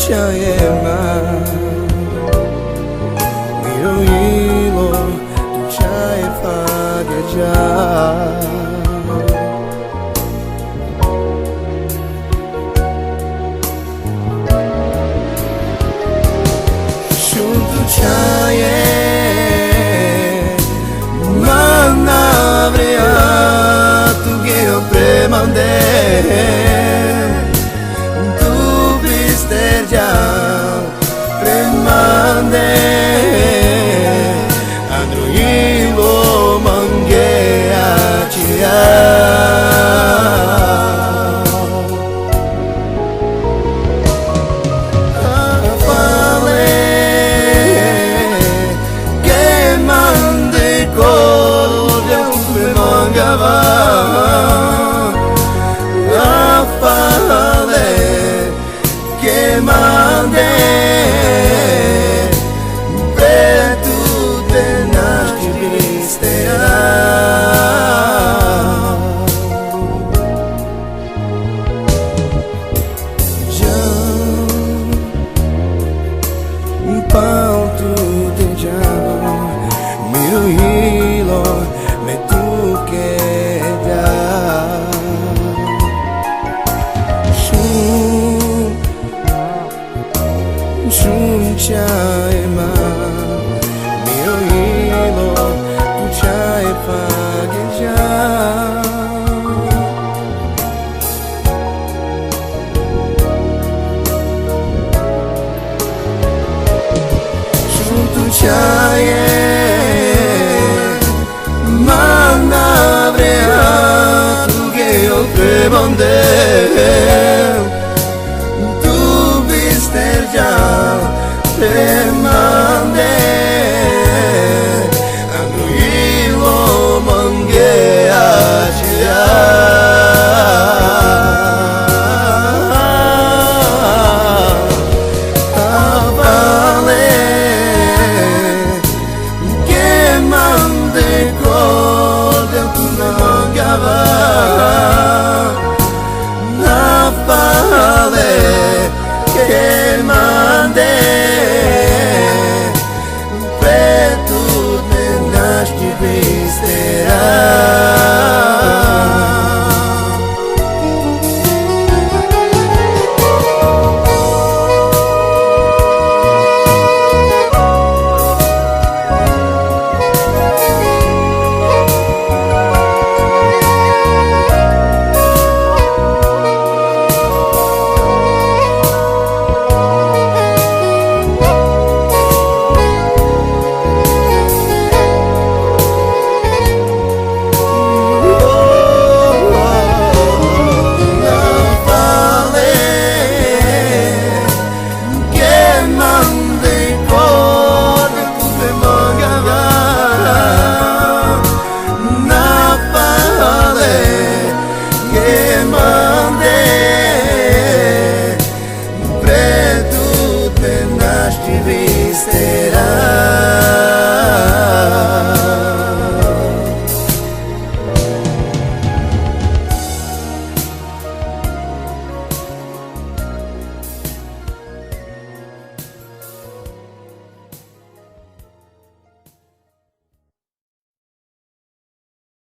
Chayema Miro ilo tu chay fageja Shuntu chaye manavrea tu geo premande Androilo mangea chia Afale que mande cordia un mangava Afale que mande Pau tu dejao Miro hilo me tu queda Shun chaema Miro hilo tu chai pageja Chaye manavrea tu geo premande tu vister ya premande Androilo mangea chia Que mande preto nas de preto nas de